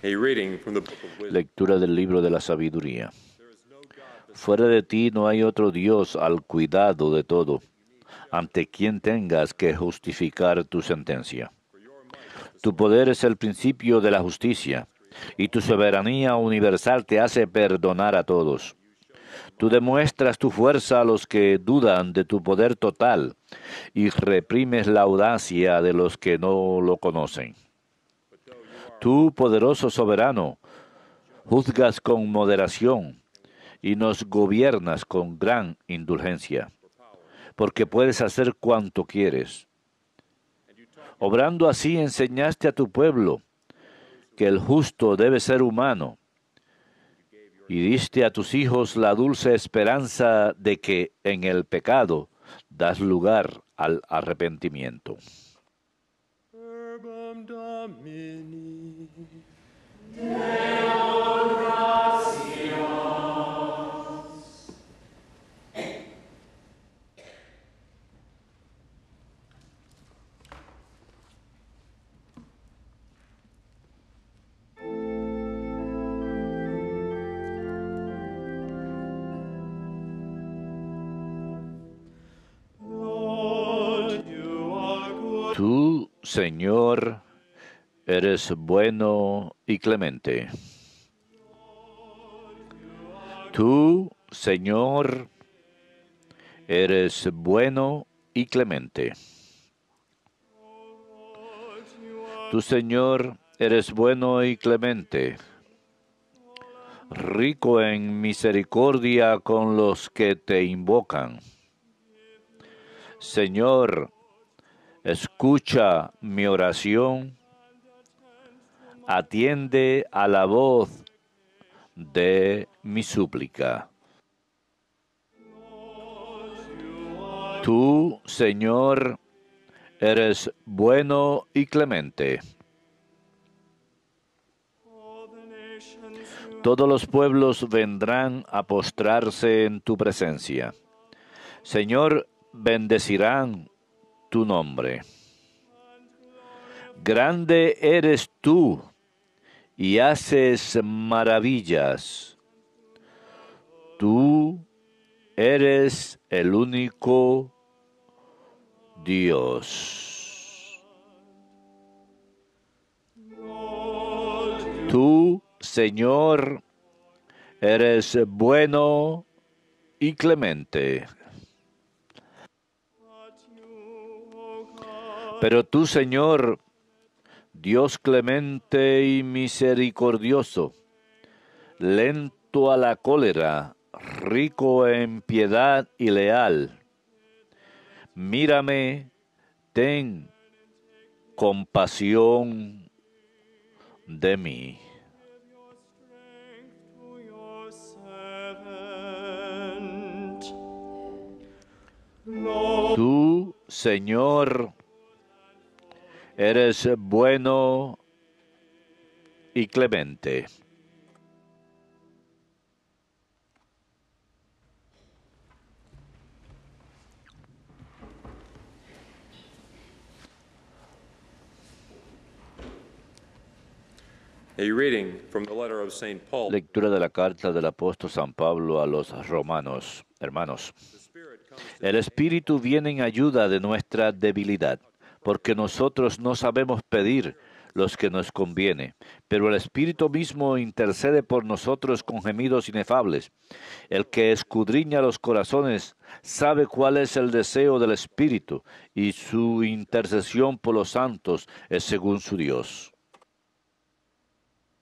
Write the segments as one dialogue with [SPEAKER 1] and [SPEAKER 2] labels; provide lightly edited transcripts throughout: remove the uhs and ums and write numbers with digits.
[SPEAKER 1] A reading from the book of wisdom.
[SPEAKER 2] Lectura del libro de la sabiduría. Fuera de ti no hay otro Dios al cuidado de todo, ante quien tengas que justificar tu sentencia. Tu poder es el principio de la justicia, y tu soberanía universal te hace perdonar a todos. Tú demuestras tu fuerza a los que dudan de tu poder total, y reprimes la audacia de los que no lo conocen. Tú, poderoso soberano, juzgas con moderación y nos gobiernas con gran indulgencia, porque puedes hacer cuanto quieres. Obrando así enseñaste a tu pueblo que el justo debe ser humano, y diste a tus hijos la dulce esperanza de que en el pecado das lugar al arrepentimiento.
[SPEAKER 3] Verbum Domini. Lord, you are good.
[SPEAKER 2] Tú, Señor, eres bueno y clemente. Tú, Señor, eres bueno y clemente. Tú, Señor, eres bueno y clemente, rico en misericordia con los que te invocan. Señor, escucha mi oración, atiende a la voz de mi súplica. Tú, Señor, eres bueno y clemente.
[SPEAKER 3] All the nations you
[SPEAKER 2] Todos los pueblos vendrán a postrarse en tu presencia. Señor, bendecirán tu nombre. Grande eres tú y haces maravillas. Tú eres el único Dios. Tú, Señor, eres bueno y clemente. Pero tú, Señor, Dios clemente y misericordioso, lento a la cólera, rico en piedad y leal, mírame, ten compasión de mí.
[SPEAKER 3] strength to your servant. Lord,
[SPEAKER 2] Tú, Señor, eres bueno y clemente.
[SPEAKER 1] A reading from the letter of St. Paul.
[SPEAKER 2] Lectura de la carta del apóstol San Pablo a los romanos. Hermanos, el Espíritu viene en ayuda de nuestra debilidad, porque nosotros no sabemos pedir los que nos conviene, pero el Espíritu mismo intercede por nosotros con gemidos inefables. El que escudriña los corazones sabe cuál es el deseo del Espíritu, y su intercesión por los santos es según su Dios.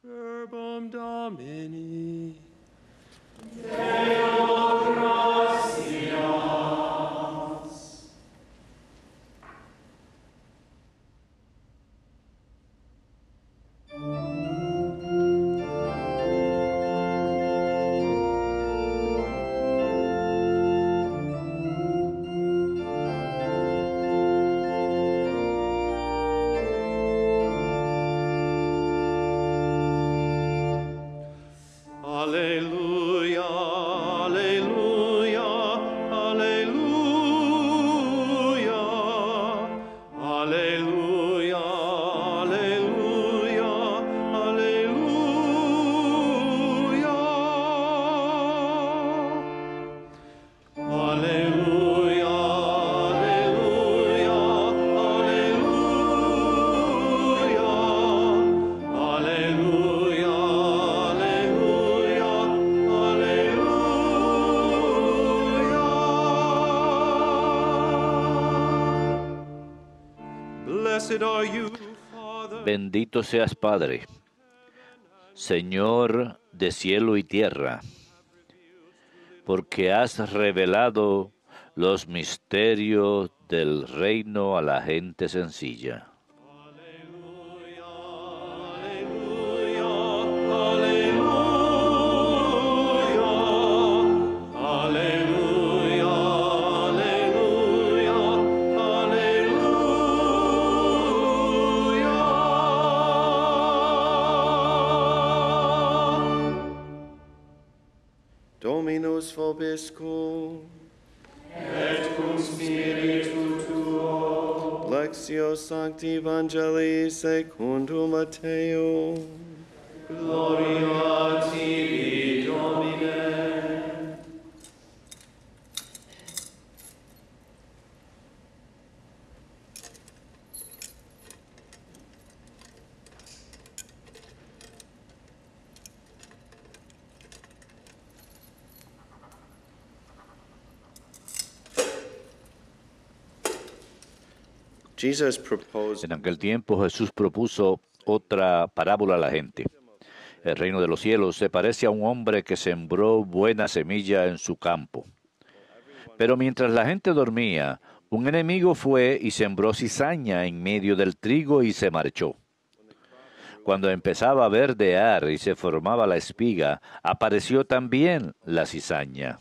[SPEAKER 3] Verbum Domini. Alleluia, alleluia, Blessed are you, Father,
[SPEAKER 2] Bendito seas, Padre, Señor de cielo y tierra, porque has revelado los misterios del reino a la gente sencilla.
[SPEAKER 4] Dominus vobiscum.
[SPEAKER 3] et cum spiritu tuo,
[SPEAKER 4] Lectio Sancti Evangelii secundum Matteum.
[SPEAKER 3] gloria tibi, Domine.
[SPEAKER 4] Jesus proposed
[SPEAKER 2] En aquel tiempo Jesús propuso otra parábola a la gente. El reino de los cielos se parece a un hombre que sembró buena semilla en su campo. Pero mientras la gente dormía, un enemigo fue y sembró cizaña en medio del trigo y se marchó. Cuando empezaba a verdear y se formaba la espiga, apareció también la cizaña.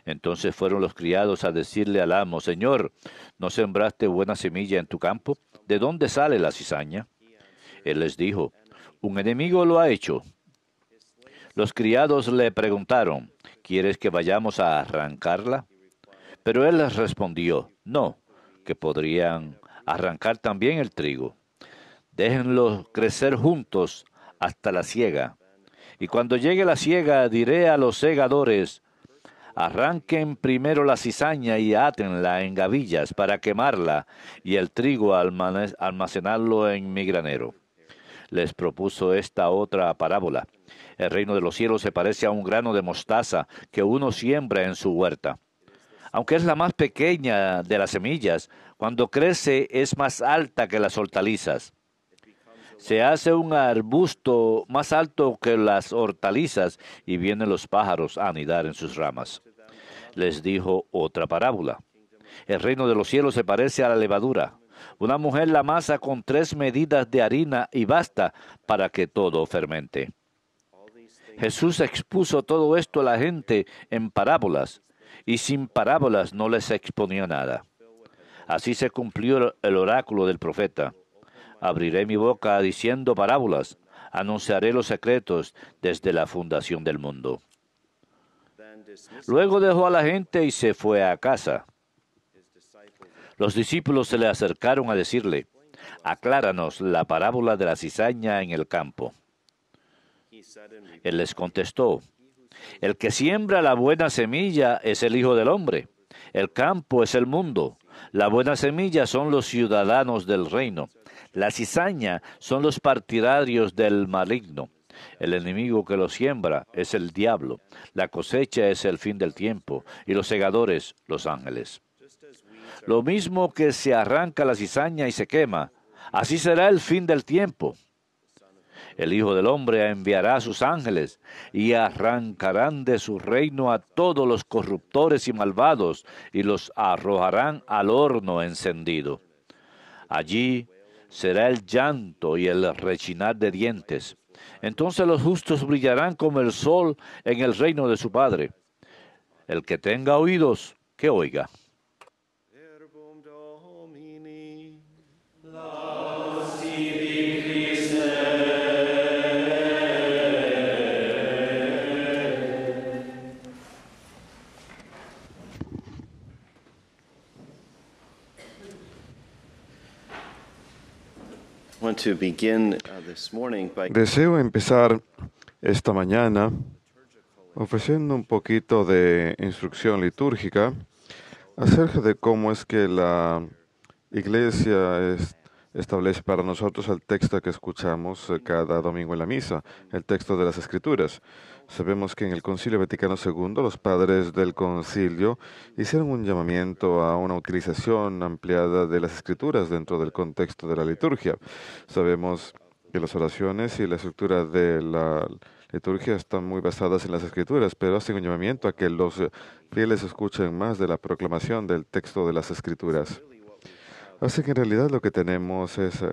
[SPEAKER 2] Entonces fueron los criados a decirle al amo: Señor, ¿no sembraste buena semilla en tu campo? ¿De dónde sale la cizaña? Él les dijo: un enemigo lo ha hecho. Los criados le preguntaron: ¿quieres que vayamos a arrancarla? Pero él les respondió: no, que podrían arrancar también el trigo. Déjenlos crecer juntos hasta la siega. Y cuando llegue la siega, diré a los segadores: arranquen primero la cizaña y átenla en gavillas para quemarla, y el trigo almacenarlo en mi granero. Les propuso esta otra parábola. El reino de los cielos se parece a un grano de mostaza que uno siembra en su huerta. Aunque es la más pequeña de las semillas, cuando crece es más alta que las hortalizas. Se hace un arbusto más alto que las hortalizas y vienen los pájaros a anidar en sus ramas. Les dijo otra parábola. El reino de los cielos se parece a la levadura. Una mujer la amasa con 3 medidas de harina y basta para que todo fermente. Jesús expuso todo esto a la gente en parábolas, y sin parábolas no les exponía nada. Así se cumplió el oráculo del profeta. Abriré mi boca diciendo parábolas, anunciaré los secretos desde la fundación del mundo. Luego dejó a la gente y se fue a casa. Los discípulos se le acercaron a decirle: acláranos la parábola de la cizaña en el campo. Él les contestó: el que siembra la buena semilla es el Hijo del Hombre. El campo es el mundo. La buena semilla son los ciudadanos del reino. La cizaña son los partidarios del maligno. El enemigo que lo siembra es el diablo. La cosecha es el fin del tiempo, y los segadores, los ángeles. Lo mismo que se arranca la cizaña y se quema, así será el fin del tiempo. El Hijo del Hombre enviará a sus ángeles y arrancarán de su reino a todos los corruptores y malvados y los arrojarán al horno encendido. Allí será el llanto y el rechinar de dientes. Entonces los justos brillarán como el sol en el reino de su Padre. El que tenga oídos, que oiga.
[SPEAKER 4] Verbum Domini. I want to begin this morning by
[SPEAKER 5] Deseo empezar esta mañana ofreciendo un poquito de instrucción litúrgica acerca de cómo es que la Iglesia establece para nosotros el texto que escuchamos cada domingo en la misa, el texto de las Escrituras. Sabemos que en el Concilio Vaticano II los padres del concilio hicieron un llamamiento a una utilización ampliada de las Escrituras dentro del contexto de la liturgia. Sabemos que las oraciones y la estructura de la liturgia están muy basadas en las Escrituras, pero hacen un llamamiento a que los fieles escuchen más de la proclamación del texto de las Escrituras. Así que en realidad lo que tenemos es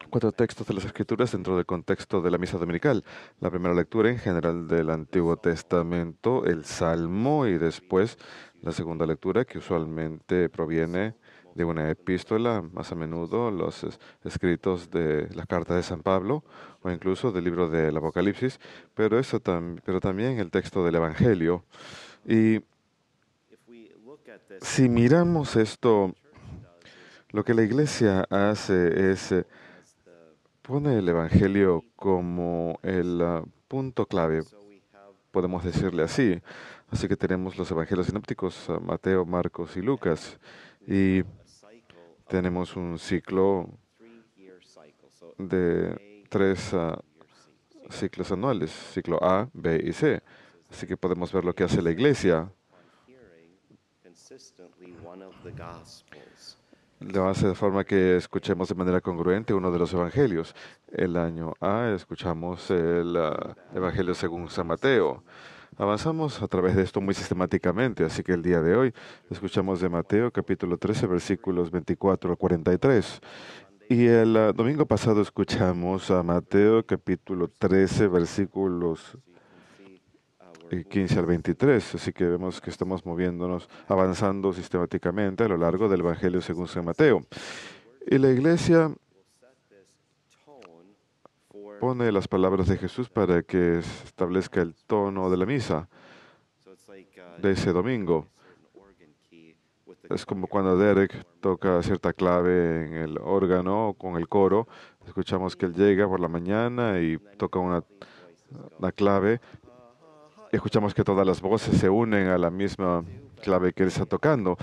[SPEAKER 5] 4 textos de las Escrituras dentro del contexto de la misa dominical. La primera lectura en general del Antiguo Testamento, el Salmo, y después la segunda lectura, que usualmente proviene de una epístola, más a menudo los escritos de la carta de San Pablo o incluso del libro del Apocalipsis, pero también el texto del Evangelio. Y si miramos esto, lo que la Iglesia hace es pone el Evangelio como el punto clave, podemos decirle así. Así que tenemos los Evangelios sinópticos, Mateo, Marcos y Lucas, y tenemos un ciclo de 3 ciclos anuales, ciclo A, B y C. Así que podemos ver lo que hace la Iglesia. Lo hace de forma que escuchemos de manera congruente uno de los evangelios. El año A escuchamos el Evangelio según San Mateo. Avanzamos a través de esto muy sistemáticamente, así que el día de hoy escuchamos de Mateo capítulo 13, versículos 24 al 43. Y el domingo pasado escuchamos a Mateo capítulo 13, versículos 15 al 23, así que vemos que estamos moviéndonos, avanzando sistemáticamente a lo largo del Evangelio según San Mateo. Y la Iglesia pone las palabras de Jesús para que establezca el tono de la misa de ese domingo. Es como cuando Derek toca cierta clave en el órgano con el coro. Escuchamos que él llega por la mañana y toca una clave. Escuchamos que todas las voces se unen a la misma clave que él está tocando.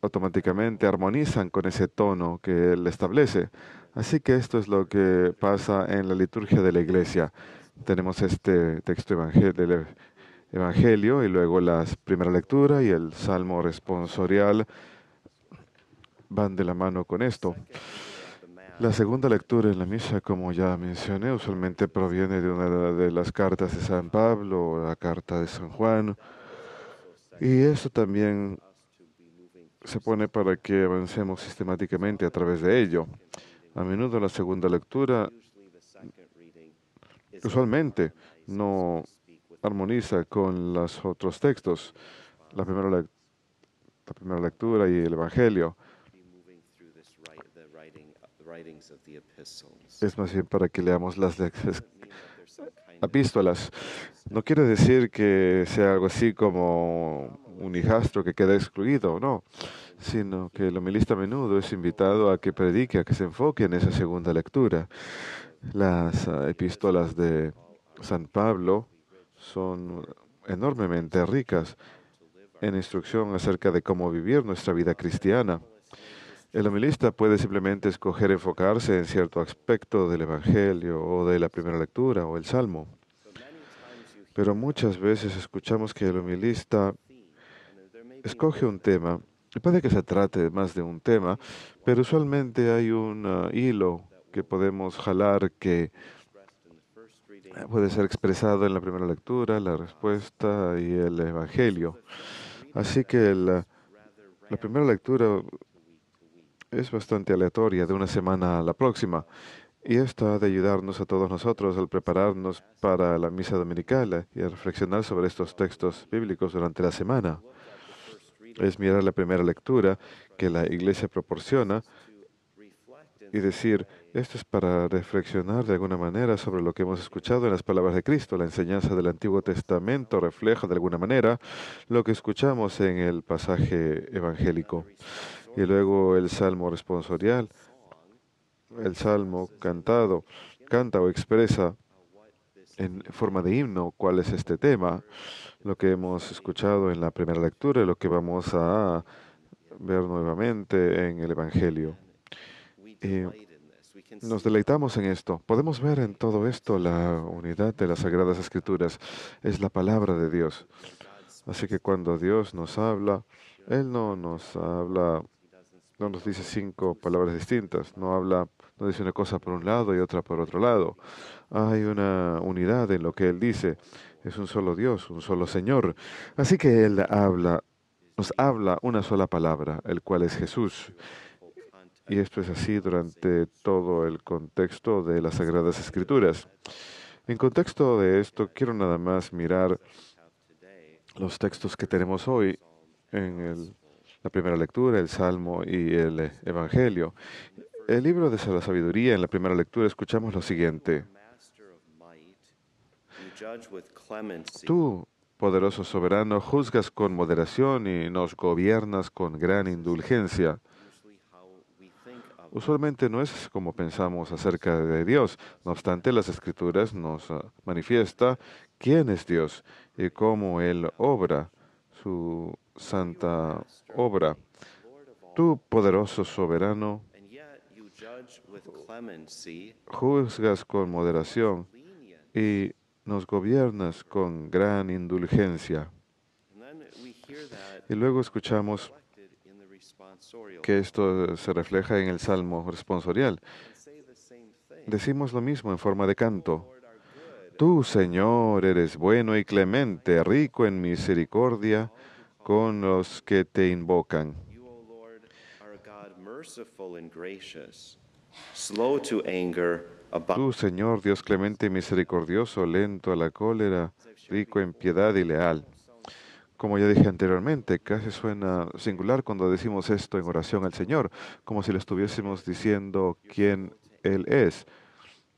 [SPEAKER 5] Automáticamente armonizan con ese tono que él establece. Así que esto es lo que pasa en la liturgia de la Iglesia. Tenemos este texto del Evangelio y luego la primera lectura y el Salmo responsorial van de la mano con esto. La segunda lectura en la misa, como ya mencioné, usualmente proviene de una de las cartas de San Pablo o la carta de San Juan. Y eso también se pone para que avancemos sistemáticamente a través de ello. A menudo la segunda lectura usualmente no armoniza con los otros textos. La primera lectura y el Evangelio es más bien para que leamos las epístolas. No quiere decir que sea algo así como un hijastro que queda excluido, no, sino que el homilista a menudo es invitado a que predique, a que se enfoque en esa segunda lectura. Las epístolas de San Pablo son enormemente ricas en instrucción acerca de cómo vivir nuestra vida cristiana. El homilista puede simplemente escoger enfocarse en cierto aspecto del Evangelio o de la primera lectura o el Salmo. Pero muchas veces escuchamos que el homilista escoge un tema, y puede que se trate más de un tema, pero usualmente hay un hilo que podemos jalar que puede ser expresado en la primera lectura, la respuesta y el Evangelio. Así que la primera lectura es bastante aleatoria de una semana a la próxima. Y esto ha de ayudarnos a todos nosotros al prepararnos para la misa dominical y a reflexionar sobre estos textos bíblicos durante la semana. Es mirar la primera lectura que la Iglesia proporciona y decir, esto es para reflexionar de alguna manera sobre lo que hemos escuchado en las palabras de Cristo. La enseñanza del Antiguo Testamento refleja de alguna manera lo que escuchamos en el pasaje evangélico. Y luego el Salmo responsorial, el Salmo canta o expresa en forma de himno cuál es este tema, lo que hemos escuchado en la primera lectura y lo que vamos a ver nuevamente en el Evangelio. Y nos deleitamos en esto. Podemos ver en todo esto la unidad de las Sagradas Escrituras. Es la palabra de Dios. Así que cuando Dios nos habla, Él no nos habla, no nos dice 5 palabras distintas. No dice una cosa por un lado y otra por otro lado. Hay una unidad en lo que Él dice. Es un solo Dios, un solo Señor. Así que Él nos habla una sola palabra, el cual es Jesús. Y esto es así durante todo el contexto de las Sagradas Escrituras. En contexto de esto, quiero nada más mirar los textos que tenemos hoy en la primera lectura, el Salmo y el Evangelio. El libro de la sabiduría, en la primera lectura, escuchamos lo siguiente. Tú, poderoso soberano, juzgas con moderación y nos gobiernas con gran indulgencia. Usualmente no es como pensamos acerca de Dios. No obstante, las Escrituras nos manifiesta quién es Dios y cómo Él obra su santa obra. Tú, poderoso soberano, juzgas con moderación y nos gobiernas con gran indulgencia. Y luego escuchamos que esto se refleja en el Salmo responsorial. Decimos lo mismo en forma de canto. Tú, Señor, eres bueno y clemente, rico en misericordia con los que te invocan. Tú, Señor, Dios clemente y misericordioso, lento a la cólera, rico en piedad y leal. Como ya dije anteriormente, casi suena singular cuando decimos esto en oración al Señor, como si le estuviésemos diciendo quién Él es.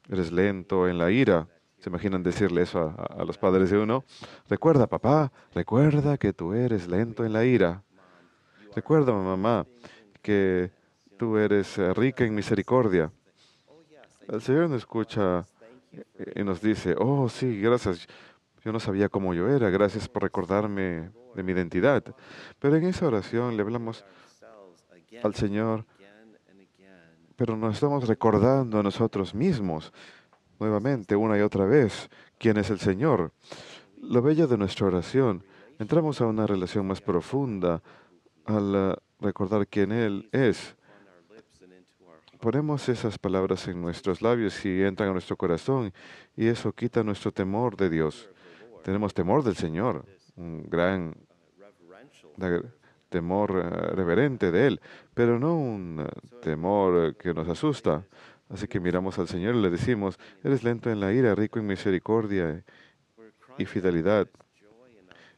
[SPEAKER 5] Eres lento en la ira. ¿Se imaginan decirle eso a los padres de uno? Recuerda, papá, recuerda que tú eres lento en la ira. Recuerda, mamá, que tú eres rica en misericordia. El Señor nos escucha y nos dice, oh, sí, gracias. Yo no sabía cómo yo era. Gracias por recordarme de mi identidad. Pero en esa oración le hablamos al Señor, pero nos estamos recordando a nosotros mismos, nuevamente, una y otra vez, quién es el Señor. Lo bello de nuestra oración, entramos a una relación más profunda al recordar quién Él es. Ponemos esas palabras en nuestros labios y entran a nuestro corazón, y eso quita nuestro temor de Dios. Tenemos temor del Señor, un gran temor reverente de Él, pero no un temor que nos asusta. Así que miramos al Señor y le decimos, eres lento en la ira, rico en misericordia y fidelidad.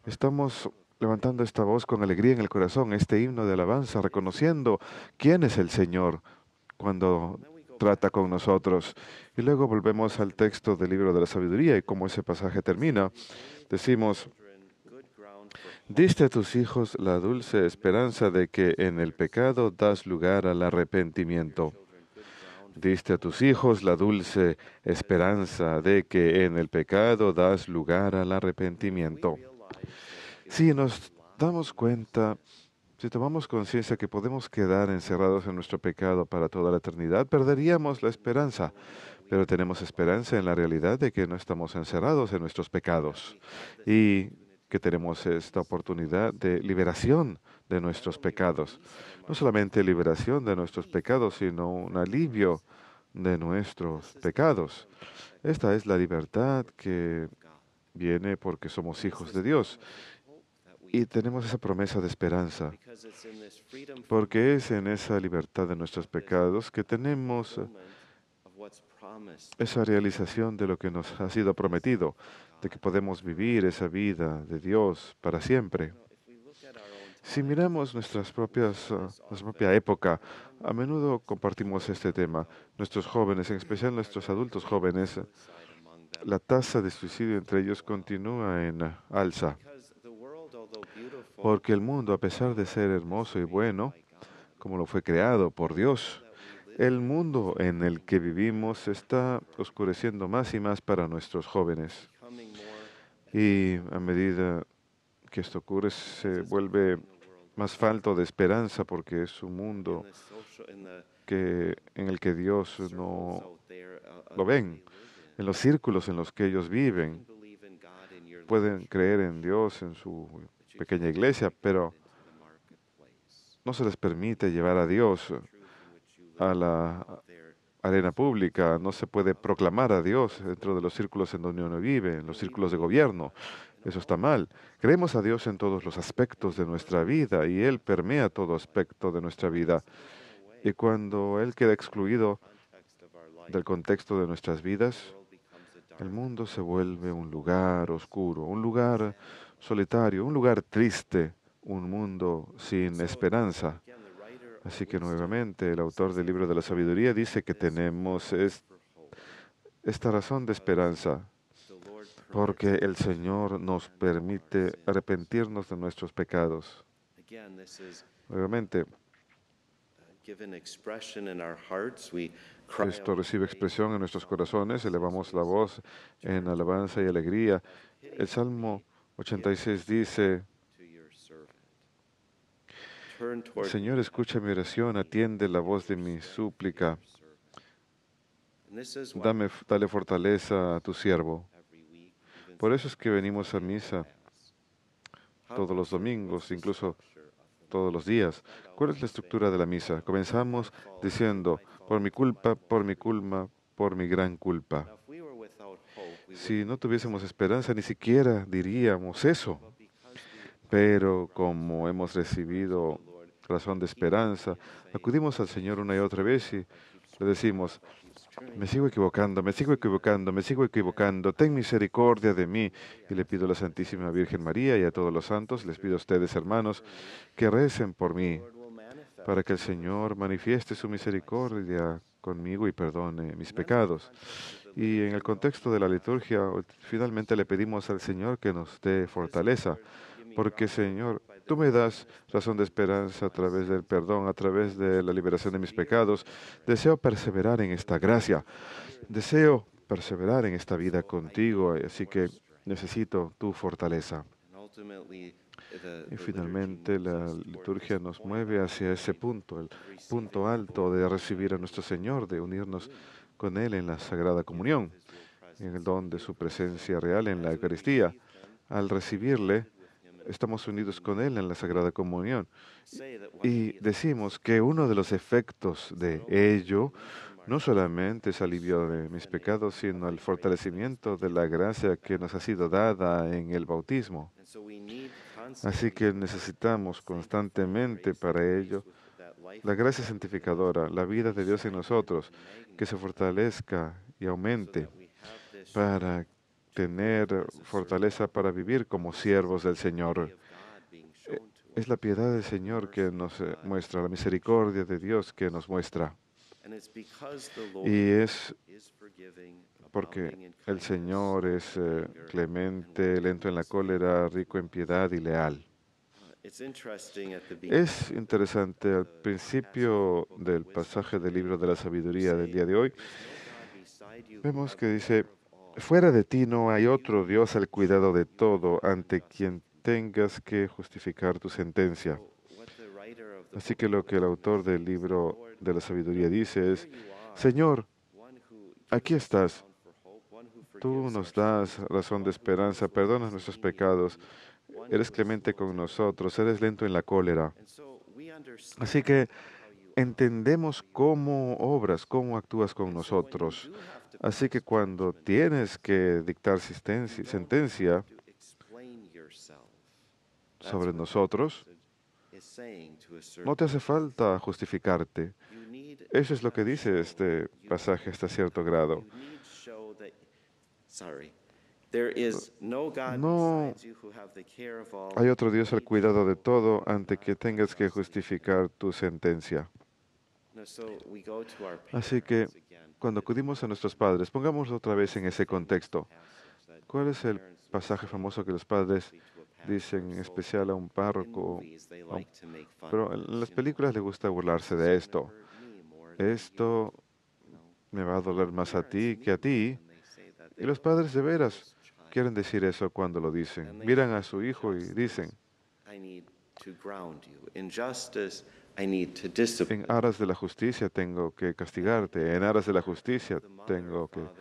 [SPEAKER 5] Estamos levantando esta voz con alegría en el corazón, este himno de alabanza, reconociendo quién es el Señor cuando trata con nosotros. Y luego volvemos al texto del libro de la sabiduría y cómo ese pasaje termina. Decimos, diste a tus hijos la dulce esperanza de que en el pecado das lugar al arrepentimiento. Diste a tus hijos la dulce esperanza de que en el pecado das lugar al arrepentimiento. Si nos damos cuenta, si tomamos conciencia que podemos quedar encerrados en nuestro pecado para toda la eternidad, perderíamos la esperanza. Pero tenemos esperanza en la realidad de que no estamos encerrados en nuestros pecados y que tenemos esta oportunidad de liberación de nuestros pecados. No solamente liberación de nuestros pecados, sino un alivio de nuestros pecados. Esta es la libertad que viene porque somos hijos de Dios. Y tenemos esa promesa de esperanza, porque es en esa libertad de nuestros pecados que tenemos esa realización de lo que nos ha sido prometido, de que podemos vivir esa vida de Dios para siempre. Si miramos nuestra propia época, a menudo compartimos este tema. Nuestros jóvenes, en especial nuestros adultos jóvenes, la tasa de suicidio entre ellos continúa en alza. Porque el mundo, a pesar de ser hermoso y bueno, como lo fue creado por Dios, el mundo en el que vivimos está oscureciendo más y más para nuestros jóvenes. Y a medida que esto ocurre, se vuelve más falto de esperanza porque es un mundo en el que Dios no lo ven. En los círculos en los que ellos viven, pueden creer en Dios en su pequeña iglesia, pero no se les permite llevar a Dios a la arena pública, no se puede proclamar a Dios dentro de los círculos en donde uno vive, en los círculos de gobierno. Eso está mal. Creemos a Dios en todos los aspectos de nuestra vida y Él permea todo aspecto de nuestra vida. Y cuando Él queda excluido del contexto de nuestras vidas, el mundo se vuelve un lugar oscuro, un lugar solitario, un lugar triste, un mundo sin esperanza. Así que nuevamente el autor del libro de la sabiduría dice que tenemos esta razón de esperanza, porque el Señor nos permite arrepentirnos de nuestros pecados. Nuevamente, esto recibe expresión en nuestros corazones, elevamos la voz en alabanza y alegría. El Salmo 86 dice: Señor, escucha mi oración, atiende la voz de mi súplica. Dale fortaleza a tu siervo. Por eso es que venimos a misa todos los domingos, incluso todos los días. ¿Cuál es la estructura de la misa? Comenzamos diciendo: por mi culpa, por mi culpa, por mi gran culpa. Si no tuviésemos esperanza, ni siquiera diríamos eso. Pero como hemos recibido razón de esperanza, acudimos al Señor una y otra vez y le decimos: me sigo equivocando, me sigo equivocando, me sigo equivocando, ten misericordia de mí. Y le pido a la Santísima Virgen María y a todos los santos, les pido a ustedes, hermanos, que recen por mí, para que el Señor manifieste su misericordia conmigo y perdone mis pecados. Y en el contexto de la liturgia, finalmente le pedimos al Señor que nos dé fortaleza, porque, Señor, tú me das razón de esperanza a través del perdón, a través de la liberación de mis pecados. Deseo perseverar en esta gracia. Deseo perseverar en esta vida contigo, así que necesito tu fortaleza. Y finalmente la liturgia nos mueve hacia ese punto, el punto alto de recibir a nuestro Señor, de unirnos con Él en la Sagrada Comunión, en el don de su presencia real en la Eucaristía. Al recibirle, estamos unidos con Él en la Sagrada Comunión. Y decimos que uno de los efectos de ello no solamente es alivio de mis pecados, sino el fortalecimiento de la gracia que nos ha sido dada en el bautismo. Así que necesitamos constantemente para ello la gracia santificadora, la vida de Dios en nosotros, que se fortalezca y aumente para tener fortaleza para vivir como siervos del Señor. Es la piedad del Señor que nos muestra, la misericordia de Dios que nos muestra. Y es porque el Señor es clemente, lento en la cólera, rico en piedad y leal. Es interesante, al principio del pasaje del libro de la sabiduría del día de hoy, vemos que dice: fuera de ti no hay otro Dios al cuidado de todo, ante quien tengas que justificar tu sentencia. Así que lo que el autor del libro de la sabiduría dice es: Señor, aquí estás. Tú nos das razón de esperanza, perdonas nuestros pecados, eres clemente con nosotros, eres lento en la cólera. Así que entendemos cómo obras, cómo actúas con nosotros. Así que cuando tienes que dictar sentencia sobre nosotros, no te hace falta justificarte. Eso es lo que dice este pasaje hasta cierto grado. No hay otro Dios al cuidado de todo ante que tengas que justificar tu sentencia. Así que cuando acudimos a nuestros padres, pongámoslo otra vez en ese contexto. ¿Cuál es el pasaje famoso que los padres dicen en especial a un párroco? Pero en las películas les gusta burlarse de esto. Esto me va a doler más a ti que a ti. Y los padres de veras quieren decir eso cuando lo dicen. Miran a su hijo y dicen:
[SPEAKER 4] to ground you. In justice, I need to
[SPEAKER 5] En
[SPEAKER 4] discipline.
[SPEAKER 5] aras de la justicia tengo que castigarte. En aras de la justicia
[SPEAKER 4] The mother
[SPEAKER 5] tengo
[SPEAKER 4] or
[SPEAKER 5] que
[SPEAKER 4] father,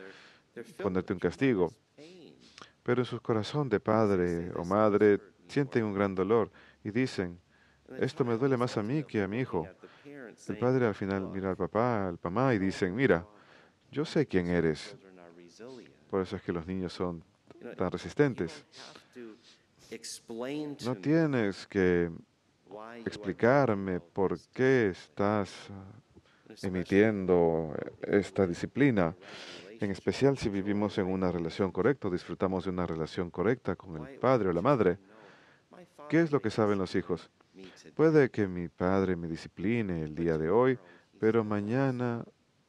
[SPEAKER 4] they're filled
[SPEAKER 5] ponerte un
[SPEAKER 4] with
[SPEAKER 5] castigo.
[SPEAKER 4] tremendous pain.
[SPEAKER 5] Pero en su corazón de padre o madre sienten un gran dolor y dicen,
[SPEAKER 4] And the
[SPEAKER 5] esto me
[SPEAKER 4] child
[SPEAKER 5] duele
[SPEAKER 4] is
[SPEAKER 5] más a mí
[SPEAKER 4] ultimately
[SPEAKER 5] que a mi
[SPEAKER 4] looking
[SPEAKER 5] hijo.
[SPEAKER 4] at the parent
[SPEAKER 5] El
[SPEAKER 4] saying,
[SPEAKER 5] padre al final
[SPEAKER 4] "Look,
[SPEAKER 5] mira al papá, al mamá y dicen, mira, yo sé quién eres.
[SPEAKER 4] children are resilient."
[SPEAKER 5] Por eso es que los niños son
[SPEAKER 4] You know,
[SPEAKER 5] tan
[SPEAKER 4] you
[SPEAKER 5] resistentes.
[SPEAKER 4] don't have to explain to
[SPEAKER 5] No
[SPEAKER 4] me
[SPEAKER 5] tienes que
[SPEAKER 4] why you are
[SPEAKER 5] explicarme
[SPEAKER 4] carrying out
[SPEAKER 5] por
[SPEAKER 4] this
[SPEAKER 5] qué estás emitiendo esta disciplina, en especial si vivimos en una relación correcta, o disfrutamos de una relación correcta con el padre o la madre. ¿Qué es lo que saben los hijos? Puede que mi padre me discipline el día de hoy, pero mañana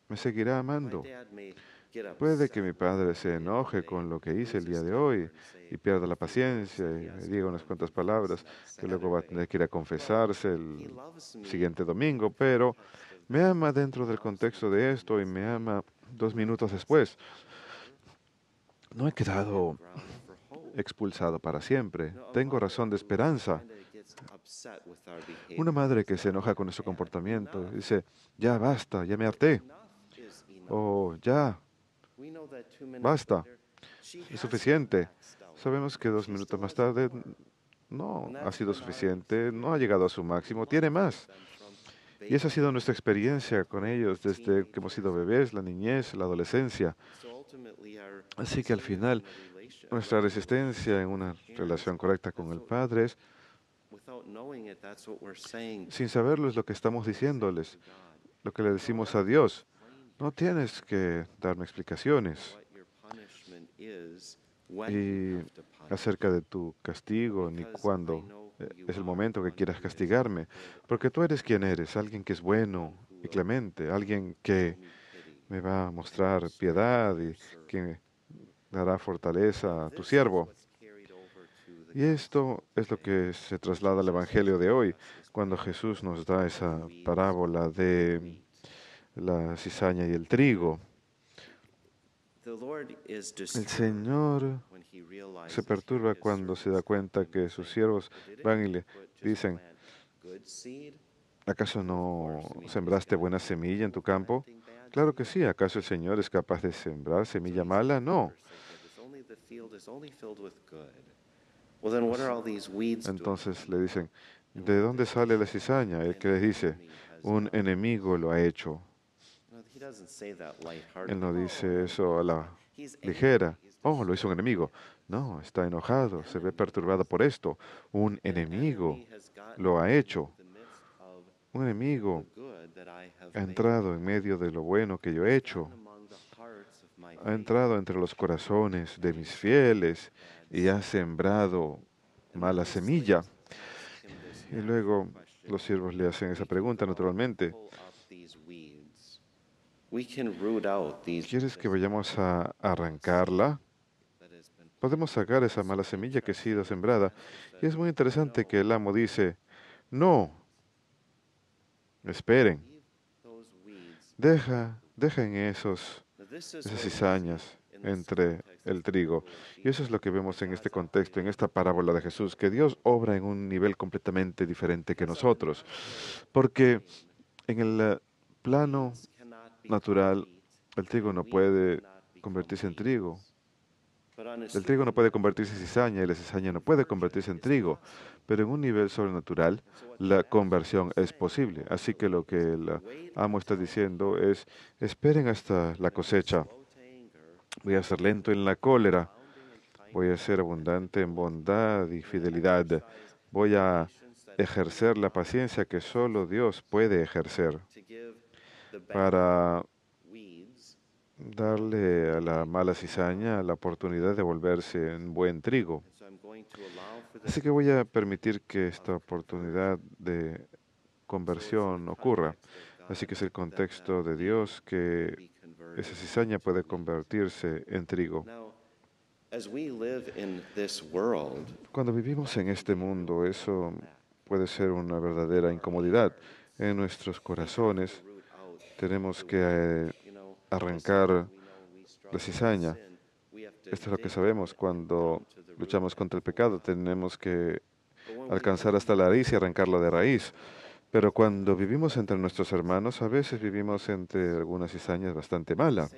[SPEAKER 5] me seguirá amando. Puede que mi padre se enoje con lo que hice el día de hoy y pierda la paciencia y me diga unas cuantas palabras que luego va a tener que ir a confesarse el siguiente domingo, pero me ama dentro del contexto de esto y me ama 2 minutos después. No he quedado expulsado para siempre. Tengo razón de esperanza. Una madre que se enoja con nuestro comportamiento dice, ya basta, ya me harté. O ya, basta, es suficiente. Sabemos que 2 minutos más tarde no ha sido suficiente, no ha llegado a su máximo, tiene más. Y esa ha sido nuestra experiencia con ellos desde que hemos sido bebés, la niñez, la adolescencia. Así que al final, nuestra resistencia en una relación correcta con el Padre es, sin saberlo, es lo que estamos diciéndoles, lo que le decimos a Dios. No tienes que darme explicaciones y acerca de tu castigo ni cuándo es el momento que quieras castigarme, porque tú eres quien eres, alguien que es bueno y clemente, alguien que me va a mostrar piedad y que dará fortaleza a tu siervo. Y esto es lo que se traslada al Evangelio de hoy, cuando Jesús nos da esa parábola de la cizaña y el trigo. El Señor se perturba cuando se da cuenta que sus siervos van y le dicen, ¿acaso no sembraste buena semilla en tu campo? Claro que sí. ¿Acaso el Señor es capaz de sembrar semilla mala? No. Entonces le dicen, ¿de dónde sale la cizaña? El que les dice, un enemigo lo ha hecho. Él no dice eso a la ligera. Oh, lo hizo un enemigo. No, está enojado, se ve perturbado por esto. Un enemigo lo ha hecho. Un enemigo ha entrado en medio de lo bueno que yo he hecho. Ha entrado entre los corazones de mis fieles y ha sembrado mala semilla. Y luego los siervos le hacen esa pregunta naturalmente. ¿Quieres que vayamos a arrancarla? Podemos sacar esa mala semilla que ha sido sembrada. Y es muy interesante que el amo dice, no, esperen, dejen esas cizañas entre el trigo. Y eso es lo que vemos en este contexto, en esta parábola de Jesús, que Dios obra en un nivel completamente diferente que nosotros. Porque en el plano natural, el trigo no puede convertirse en trigo. El trigo no puede convertirse en cizaña y la cizaña no puede convertirse en trigo. Pero en un nivel sobrenatural, la conversión es posible. Así que lo que el amo está diciendo es, esperen hasta la cosecha. Voy a ser lento en la cólera. Voy a ser abundante en bondad y fidelidad. Voy a ejercer la paciencia que solo Dios puede ejercer para darle a la mala cizaña la oportunidad de volverse en buen trigo. Así que voy a permitir que esta oportunidad de conversión ocurra. Así que es el contexto de Dios que esa cizaña puede convertirse en trigo. Cuando vivimos en este mundo, eso puede ser una verdadera incomodidad. En nuestros corazones tenemos que arrancar la cizaña. Esto es lo que sabemos cuando luchamos contra el pecado. Tenemos que alcanzar hasta la raíz y arrancarlo de raíz. Pero cuando vivimos entre nuestros hermanos, a veces vivimos entre algunas cizañas bastante malas.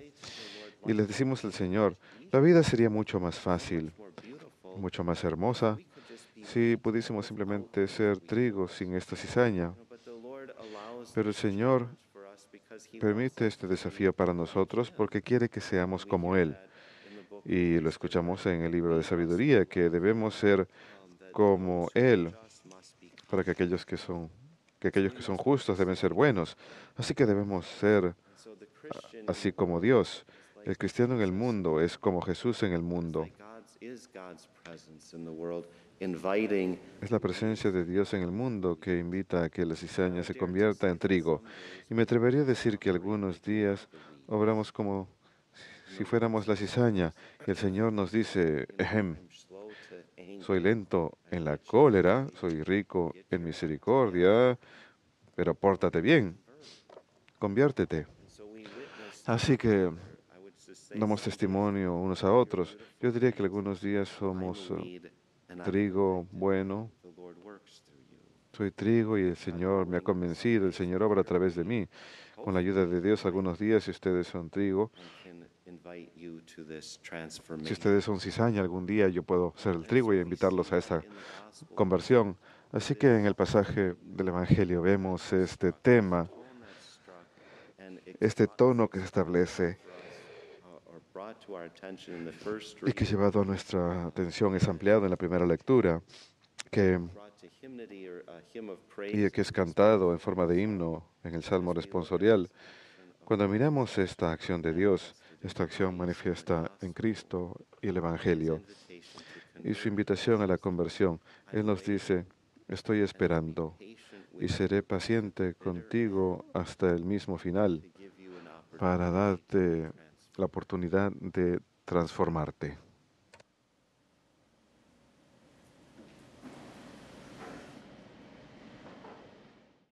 [SPEAKER 5] Y les decimos al Señor, la vida sería mucho más fácil, mucho más hermosa, si pudiésemos simplemente ser trigo sin esta cizaña. Pero el Señor permite este desafío para nosotros porque quiere que seamos como Él. Y lo escuchamos en el libro de sabiduría, que debemos ser como Él, para que aquellos que son justos deben ser buenos. Así que debemos ser así como Dios. El cristiano en el mundo es como Jesús en el mundo. Es la presencia de Dios en el mundo que invita a que la cizaña se convierta en trigo. Y me atrevería a decir que algunos días obramos como si fuéramos la cizaña. Y el Señor nos dice, ejem, soy lento en la cólera, soy rico en misericordia, pero pórtate bien, conviértete. Así que damos testimonio unos a otros. Yo diría que algunos días somos trigo bueno. Soy trigo y el Señor me ha convencido, el Señor obra a través de mí. Con la ayuda de Dios, algunos días, si ustedes son trigo, si ustedes son cizaña, algún día yo puedo ser el trigo y invitarlos a esta conversión. Así que en el pasaje del Evangelio vemos este tema, este tono que se establece y que llevado a nuestra atención es ampliado en la primera lectura, que es cantado en forma de himno en el Salmo responsorial. Cuando miramos esta acción de Dios, esta acción manifiesta en Cristo y el Evangelio y su invitación a la conversión, Él nos dice, estoy esperando y seré paciente contigo hasta el mismo final para darte la oportunidad de transformarte.